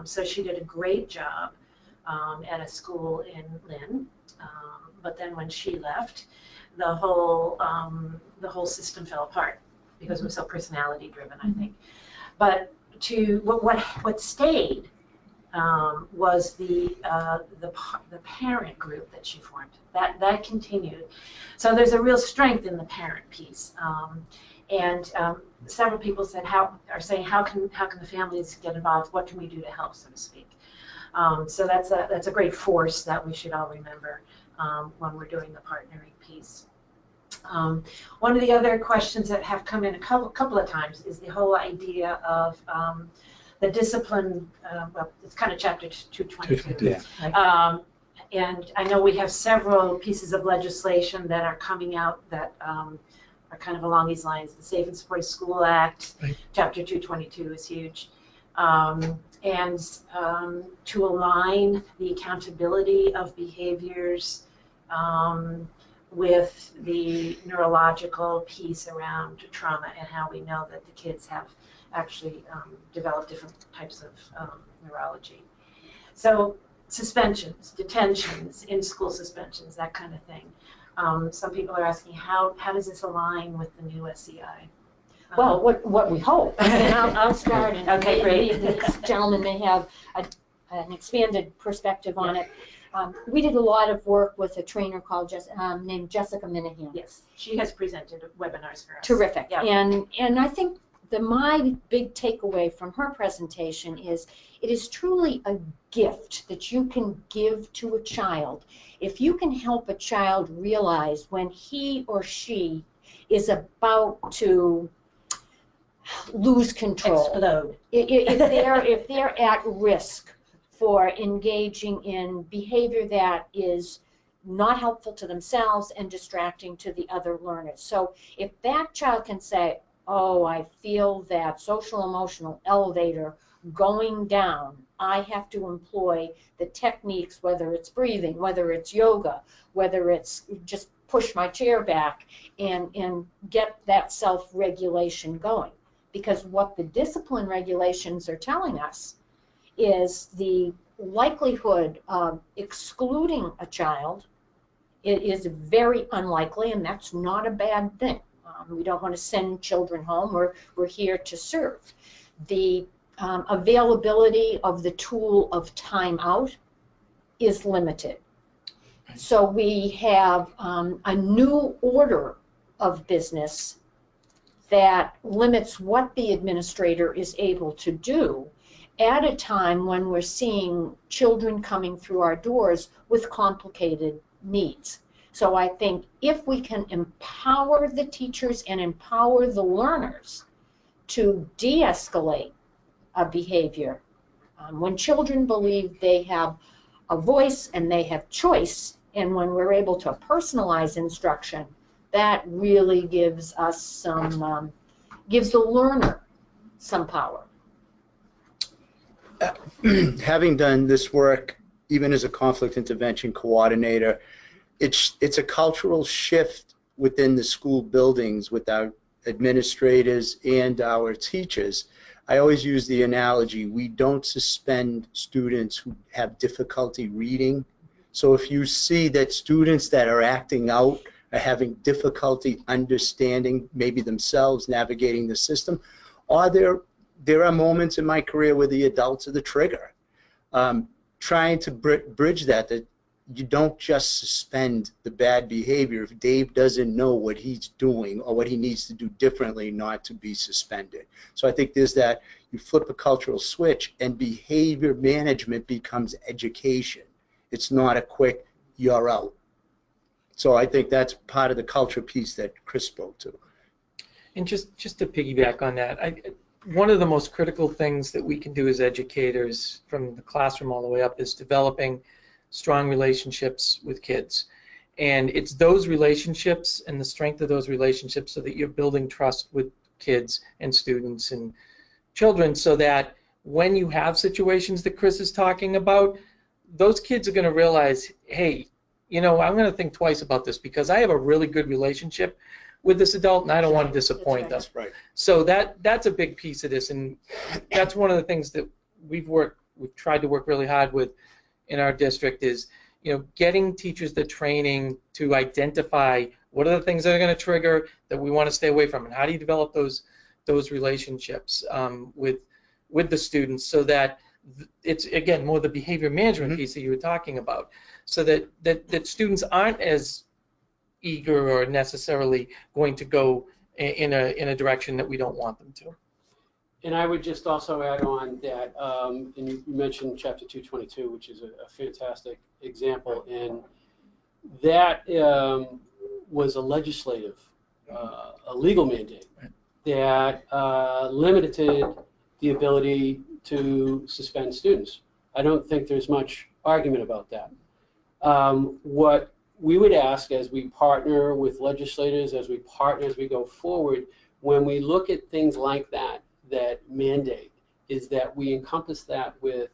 So she did a great job at a school in Lynn, but then when she left, the whole system fell apart because it was so personality driven, I think. But what stayed was the parent group that she formed. That continued. So there's a real strength in the parent piece. And several people are saying how can the families get involved? What can we do to help, so to speak? So that's a great force that we should all remember when we're doing the partnering piece. One of the other questions that have come in a couple of times is the whole idea of the discipline. Well, it's kind of chapter 222. Yeah. And I know we have several pieces of legislation that are coming out that are kind of along these lines. The Safe and Supportive School Act, chapter 222 is huge. And to align the accountability of behaviors with the neurological piece around trauma and how we know that the kids have actually developed different types of neurology. So suspensions, detentions, in-school suspensions, that kind of thing. Some people are asking how does this align with the new SEI? Well, what we hope, and I'll start, and okay, great. This gentleman may have an expanded perspective on it. We did a lot of work with a trainer called named Jessica Minahan. Yes, she has presented webinars for us. Terrific. Yeah. And I think my big takeaway from her presentation is it is truly a gift that you can give to a child. If you can help a child realize when he or she is about to lose control. Explode. If they're at risk for engaging in behavior that is not helpful to themselves and distracting to the other learners. So if that child can say, oh, I feel that social emotional elevator going down, I have to employ the techniques, whether it's breathing, whether it's yoga, whether it's just push my chair back and get that self-regulation going. Because what the discipline regulations are telling us is the likelihood of excluding a child, it is very unlikely, and that's not a bad thing. We don't want to send children home. We're here to serve. The availability of the tool of timeout is limited. So we have a new order of business that limits what the administrator is able to do at a time when we're seeing children coming through our doors with complicated needs. So I think if we can empower the teachers and empower the learners to de-escalate a behavior, when children believe they have a voice and they have choice, and when we're able to personalize instruction, that really gives us some, gives the learner some power. Having done this work, even as a conflict intervention coordinator, it's a cultural shift within the school buildings with our administrators and our teachers. I always use the analogy, we don't suspend students who have difficulty reading. So if you see that students that are acting out are having difficulty understanding maybe themselves, navigating the system, or there are moments in my career where the adults are the trigger. Trying to bridge that you don't just suspend the bad behavior if Dave doesn't know what he's doing or what he needs to do differently not to be suspended. So I think there's that, you flip a cultural switch and behavior management becomes education. It's not a quick, you're out. So I think that's part of the culture piece that Chris spoke to. And just to piggyback on that, one of the most critical things that we can do as educators from the classroom all the way up is developing strong relationships with kids. And it's those relationships and the strength of those relationships so that you're building trust with kids and students and children, so that when you have situations that Chris is talking about, those kids are going to realize, hey, you know, I'm going to think twice about this because I have a really good relationship with this adult and I don't want to disappoint them. That's right. So that's a big piece of this, and that's one of the things that we've tried to work really hard with in our district is, you know, getting teachers the training to identify what are the things that are going to trigger that we want to stay away from, and how do you develop those relationships with the students, so that it's, again, more the behavior management piece that you were talking about, so that students aren't as eager or necessarily going to go in a direction that we don't want them to. And I would just also add on that, and you mentioned Chapter 222, which is a fantastic example, and that was a legislative, a legal mandate that limited the ability to suspend students. I don't think there's much argument about that. What we would ask as we partner with legislators, as we go forward, when we look at things like that mandate, is that we encompass that with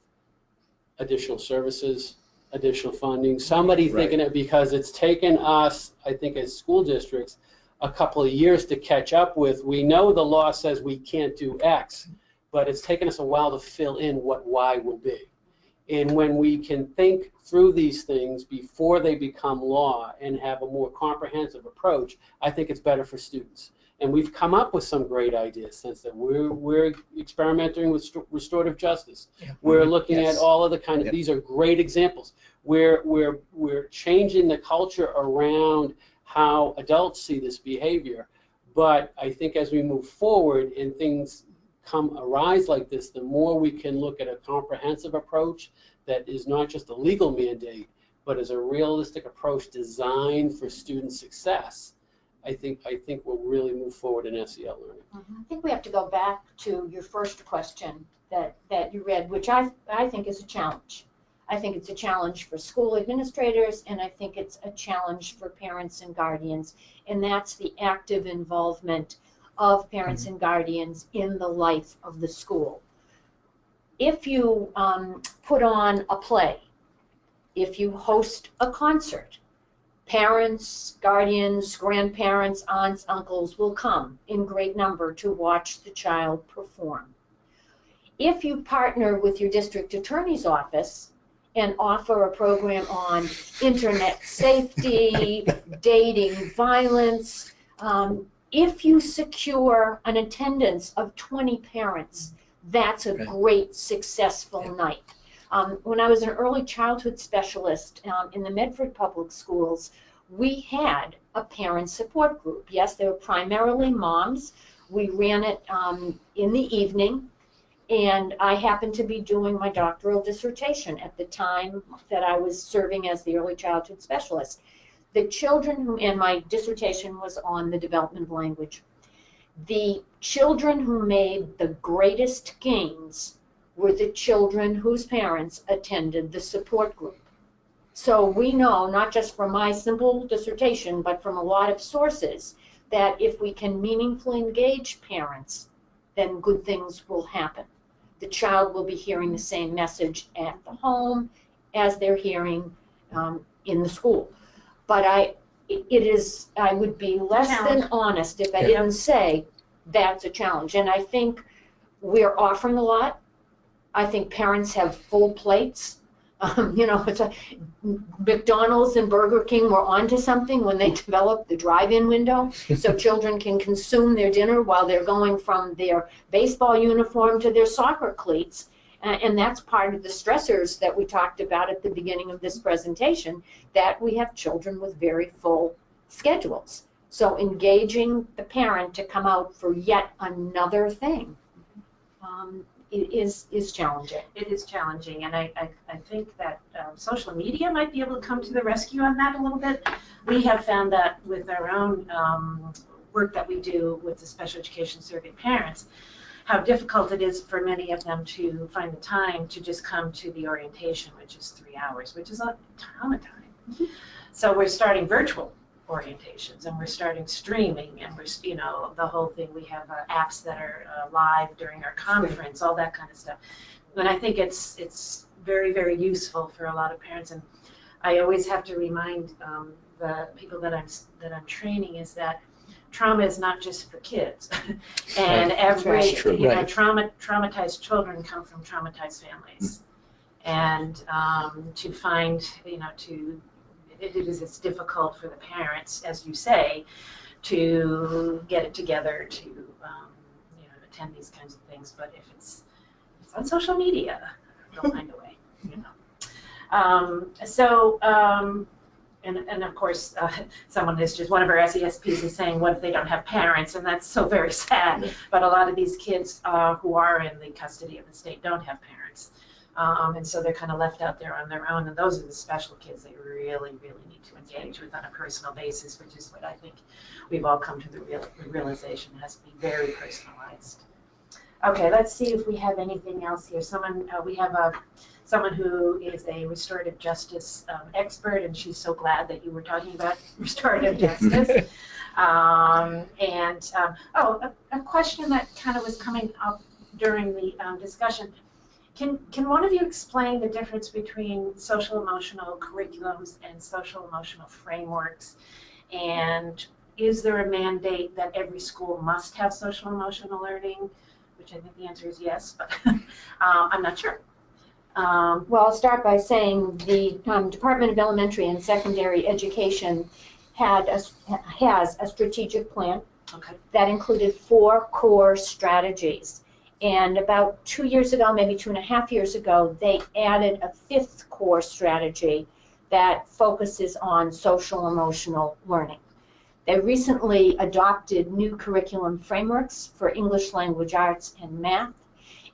additional services, additional funding, somebody thinking it, because it's taken us, I think, as school districts, a couple of years to catch up with. We know the law says we can't do X, but it's taken us a while to fill in what Y will be. And when we can think through these things before they become law and have a more comprehensive approach, I think it's better for students. And we've come up with some great ideas since then. We're experimenting with restorative justice. Yeah. We're looking at all of the kind of, these are great examples. We're changing the culture around how adults see this behavior. But I think as we move forward and things arise like this, the more we can look at a comprehensive approach that is not just a legal mandate, but is a realistic approach designed for student success. I think will really move forward in SEL learning. I think we have to go back to your first question that you read, which I think is a challenge. I think it's a challenge for school administrators, and I think it's a challenge for parents and guardians, and that's the active involvement of parents and guardians in the life of the school. If you put on a play, if you host a concert, parents, guardians, grandparents, aunts, uncles will come in great number to watch the child perform. If you partner with your district attorney's office and offer a program on internet safety, dating violence, if you secure an attendance of 20 parents, that's a great, successful night. When I was an early childhood specialist in the Medford Public Schools, we had a parent support group. Yes, they were primarily moms. We ran it in the evening, and I happened to be doing my doctoral dissertation at the time that I was serving as the early childhood specialist. The children and my dissertation was on the development of language. The children who made the greatest gains were the children whose parents attended the support group. So we know, not just from my simple dissertation, but from a lot of sources, that if we can meaningfully engage parents, then good things will happen. The child will be hearing the same message at the home as they're hearing in the school. But I would be less than honest if I didn't say that's a challenge. And I think we're offering a lot. I think parents have full plates. It's McDonald's and Burger King were onto something when they developed the drive-in window, so children can consume their dinner while they're going from their baseball uniform to their soccer cleats. And that's part of the stressors that we talked about at the beginning of this presentation, that we have children with very full schedules. So engaging the parent to come out for yet another thing is challenging. It is challenging, and I think that social media might be able to come to the rescue on that a little bit. We have found that with our own work that we do with the special education serving parents, how difficult it is for many of them to find the time to just come to the orientation, which is 3 hours, which is a ton of time. Mm-hmm. So we're starting virtual orientations, and we're starting streaming, and we're, the whole thing. We have apps that are live during our conference, all that kind of stuff. And I think it's very, very useful for a lot of parents. And I always have to remind the people that I'm training is that trauma is not just for kids, and traumatized children come from traumatized families, and to find it's difficult for the parents, as you say, to get it together to attend these kinds of things. But if it's on social media, they'll find a way. And of course, someone is just, one of our SESPs is saying, what if they don't have parents? And that's so very sad. But a lot of these kids who are in the custody of the state don't have parents. And so they're kind of left out there on their own. And those are the special kids they really, really need to engage with on a personal basis, which is what I think we've all come to the realization has to be very personalized. Okay, let's see if we have anything else here. We have someone who is a restorative justice expert, and she's so glad that you were talking about restorative justice. A question that kind of was coming up during the discussion. Can one of you explain the difference between social emotional curriculums and social emotional frameworks? And is there a mandate that every school must have social emotional learning? Which I think the answer is yes, but I'm not sure. Well, I'll start by saying the Department of Elementary and Secondary Education has a strategic plan that included 4 core strategies. And about 2 years ago, maybe 2.5 years ago, they added a 5th core strategy that focuses on social emotional learning. They recently adopted new curriculum frameworks for English language arts and math,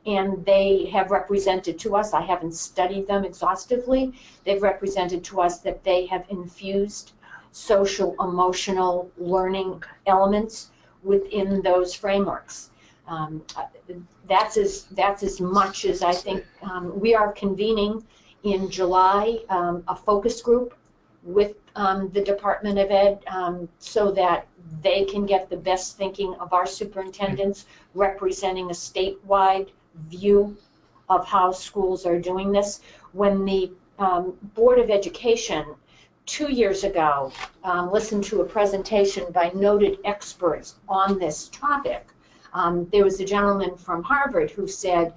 and they have represented to us, I haven't studied them exhaustively, they've represented to us that they have infused social emotional learning elements within those frameworks. That's as much as I think we are convening in July a focus group with the Department of Ed so that they can get the best thinking of our superintendents representing a statewide view of how schools are doing this. When the Board of Education 2 years ago listened to a presentation by noted experts on this topic, there was a gentleman from Harvard who said,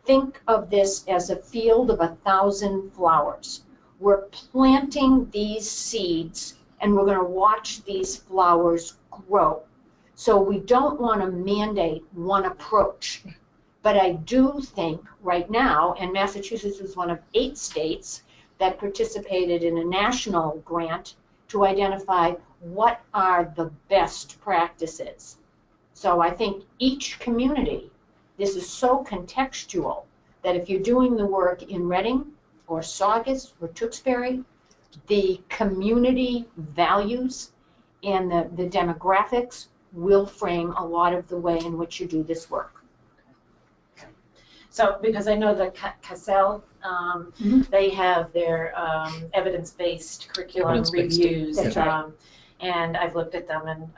think of this as a field of 1,000 flowers. We're planting these seeds and we're going to watch these flowers grow. So we don't want to mandate one approach. But I do think right now, and Massachusetts is one of 8 states that participated in a national grant to identify what are the best practices. So I think each community, this is so contextual that if you're doing the work in Reading or Saugus or Tewksbury, the community values and the demographics will frame a lot of the way in which you do this work. So, because I know the CASEL, they have their evidence-based curriculum reviews, That's right. and I've looked at them, and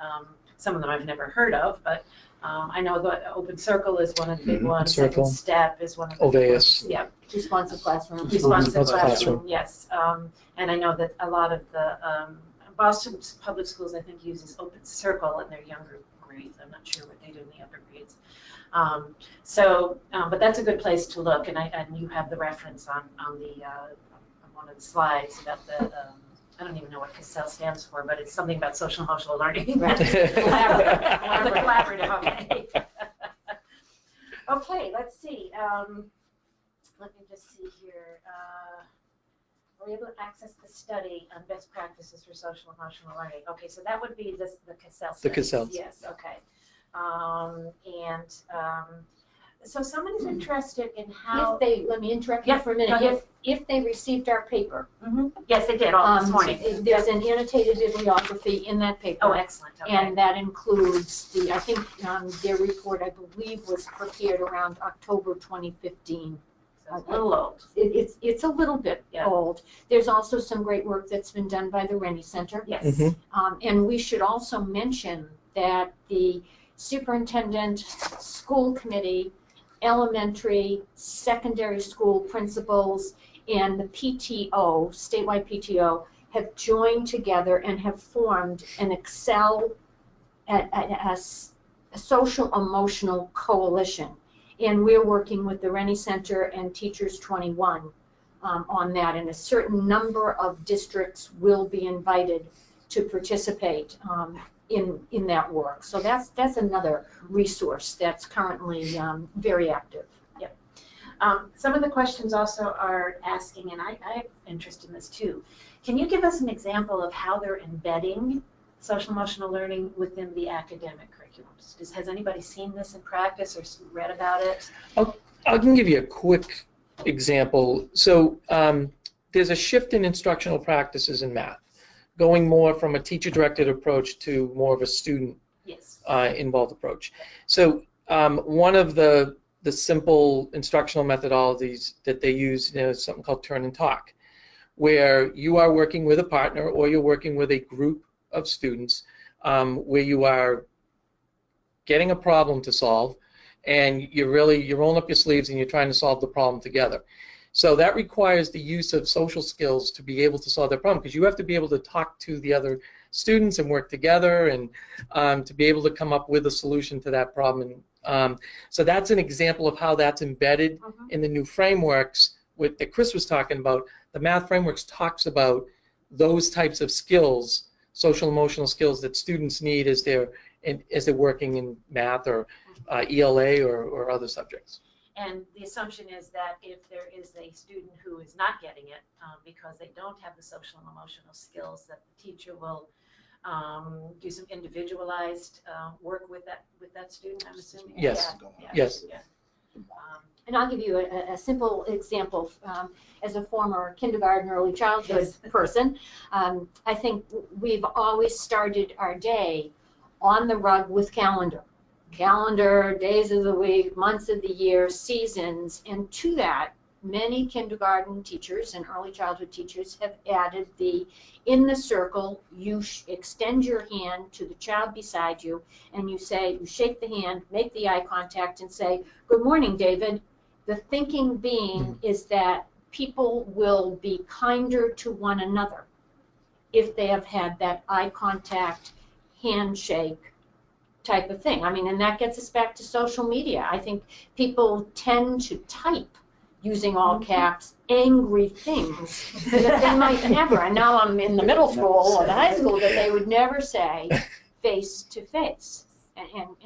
some of them I've never heard of, but I know the Open Circle is one of the big ones. Circle. Second Step is one of the big Ovaeus. ones. Yeah, Responsive classroom. responsive classroom. Yes, and I know that a lot of the Boston Public Schools, I think, uses Open Circle in their younger grades. I'm not sure what they do in the upper grades. But that's a good place to look, and you have the reference on the on one of the slides about the I don't even know what CASEL stands for, but it's something about social emotional learning. Right. Collaborative. Okay. Okay. Let's see. Let me just see here. We're able to access the study on best practices for social emotional learning. Okay, so that would be the CASEL. The CASEL. Yes. Okay. So someone is interested in how. If they, let me interrupt you for a minute. Go ahead. If they received our paper, Yes, they did all this morning. there's an annotated bibliography in that paper. Oh, excellent. Okay. And that includes I think their report, I believe, was prepared around October 2015. So it's a little old. It's a little bit old. There's also some great work that's been done by the Rennie Center. Yes. And we should also mention that the Superintendent, School Committee, elementary, secondary school principals, and the PTO, statewide PTO, have joined together and have formed an Excel, a social emotional coalition. And we're working with the Rennie Center and Teachers 21 on that, and a certain number of districts will be invited to participate in that work. So that's another resource that's currently very active. Yep. Some of the questions also are asking, and I have interest in this too. Can you give us an example of how they're embedding social emotional learning within the academic curriculums? Has anybody seen this in practice or read about it? I can give you a quick example. So there's a shift in instructional practices in math, going more from a teacher-directed approach to more of a student-involved approach. So one of the simple instructional methodologies that they use is something called turn and talk, where you are working with a partner or you're working with a group of students where you are getting a problem to solve, and you're rolling up your sleeves and you're trying to solve the problem together. So that requires the use of social skills to be able to solve that problem, because you have to be able to talk to the other students and work together, and to be able to come up with a solution to that problem. So that's an example of how that's embedded in the new frameworks that Chris was talking about. The math frameworks talks about those types of skills, social emotional skills that students need as they're working in math or ELA or other subjects. And the assumption is that if there is a student who is not getting it because they don't have the social and emotional skills, that the teacher will do some individualized work with that student, I'm assuming? Yes. Yeah. Yes. Yeah. And I'll give you a simple example. As a former kindergarten, early childhood person, I think we've always started our day on the rug with calendar. Calendar, days of the week, months of the year, seasons, and to that, many kindergarten teachers and early childhood teachers have added in the circle, you extend your hand to the child beside you, and you shake the hand, make the eye contact, and say, "Good morning, David." The thinking being is that people will be kinder to one another if they have had that eye contact, handshake type of thing. I mean, and that gets us back to social media. I think people tend to type, using all caps, angry things that they might never, and now I'm in the middle school or the high school, that they would never say face to face.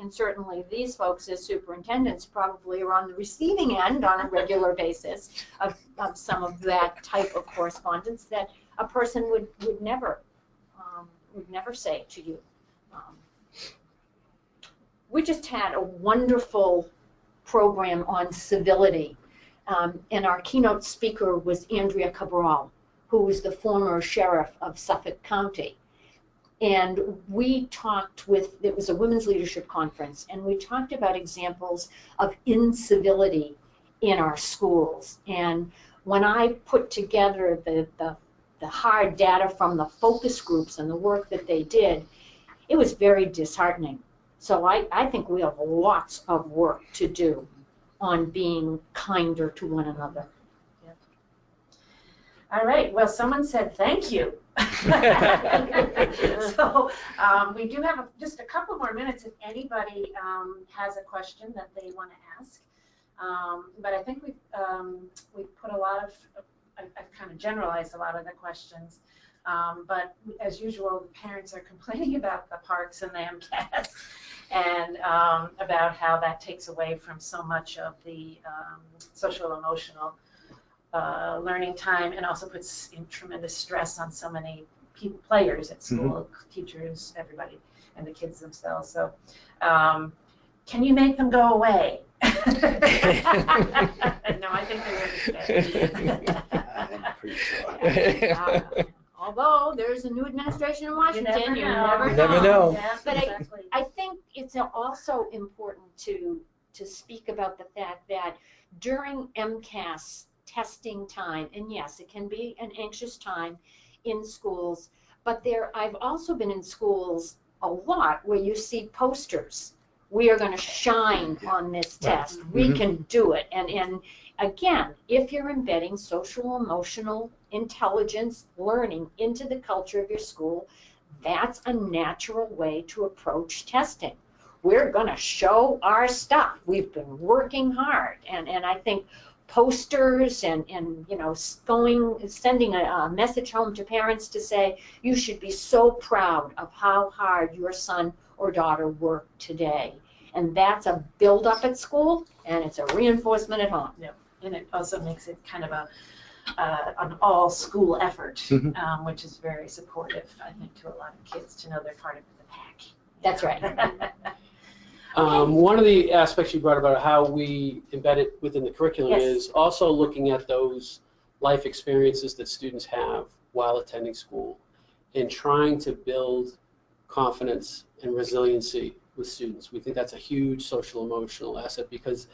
And certainly these folks as superintendents probably are on the receiving end on a regular basis of some of that type of correspondence that a person would never say to you. We just had a wonderful program on civility, and our keynote speaker was Andrea Cabral, who was the former sheriff of Suffolk County. And we talked it was a women's leadership conference, and we talked about examples of incivility in our schools. And when I put together the hard data from the focus groups and the work that they did, it was very disheartening. So I think we have lots of work to do on being kinder to one another. Yep. All right, well, someone said thank you. So we do have just a couple more minutes if anybody has a question that they want to ask. But I think we've put a lot of, I've kind of generalized a lot of the questions. But as usual, parents are complaining about the parks and the MCAS and about how that takes away from so much of the social emotional learning time, and also puts in tremendous stress on so many players at school, teachers, everybody, and the kids themselves. So can you make them go away? No, I think they understand. I'm pretty sure. Although there's a new administration in Washington, you never never know. know. Yes, But exactly. I think it's also important to speak about the fact that during MCAS testing time, and yes, it can be an anxious time in schools, but I've also been in schools a lot where you see posters. We are going to shine on this test. We can do it. And again, if you're embedding social emotional intelligence learning into the culture of your school, that's a natural way to approach testing. We're going to show our stuff. We've been working hard. And I think posters and you know, sending a message home to parents to say, you should be so proud of how hard your son or daughter worked today. And that's a build-up at school, and it's a reinforcement at home. Yep. And it also makes it kind of an all-school effort, which is very supportive, I think, to a lot of kids to know they're part of the pack. That's right. One of the aspects you brought about how we embed it within the curriculum is also looking at those life experiences that students have while attending school and trying to build confidence and resiliency with students. We think that's a huge social emotional asset because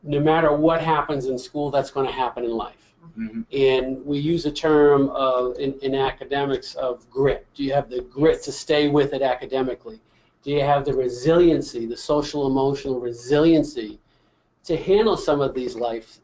no matter what happens in school, that's going to happen in life. And we use a term in academics of grit. Do you have the grit to stay with it academically? Do you have the resiliency, the social emotional resiliency to handle some of these life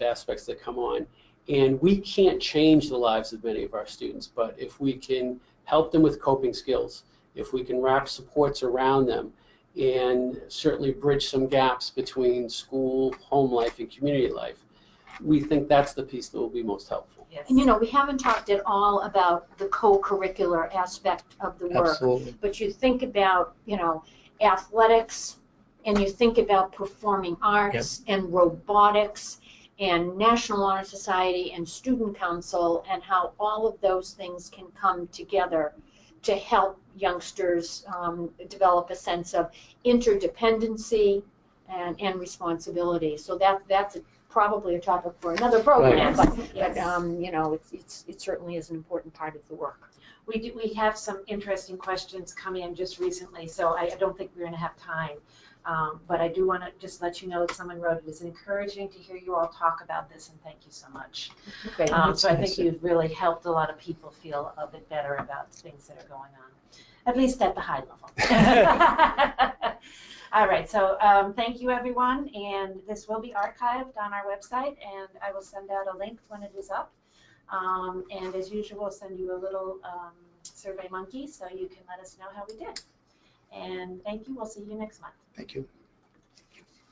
aspects that come on? And we can't change the lives of many of our students, but if we can help them with coping skills, if we can wrap supports around them, and certainly bridge some gaps between school, home life, and community life, we think that's the piece that will be most helpful. Yes. And you know, we haven't talked at all about the co-curricular aspect of the work. Absolutely. But you think about, you know, athletics, and you think about performing arts and robotics and National Honor Society and Student Council, and how all of those things can come together to help youngsters develop a sense of interdependency, and responsibility. So that's probably a topic for another program, Right. but you know, it certainly is an important part of the work. We have some interesting questions come in just recently, so I don't think we're going to have time. But I do want to just let you know that someone wrote, it is encouraging to hear you all talk about this, and thank you so much. Okay. So I think you've really helped a lot of people feel a bit better about things that are going on, at least at the high level. All right, so thank you, everyone, and this will be archived on our website, and I will send out a link when it is up. And as usual, I'll send you a little survey monkey so you can let us know how we did. And thank you. We'll see you next month. Thank you.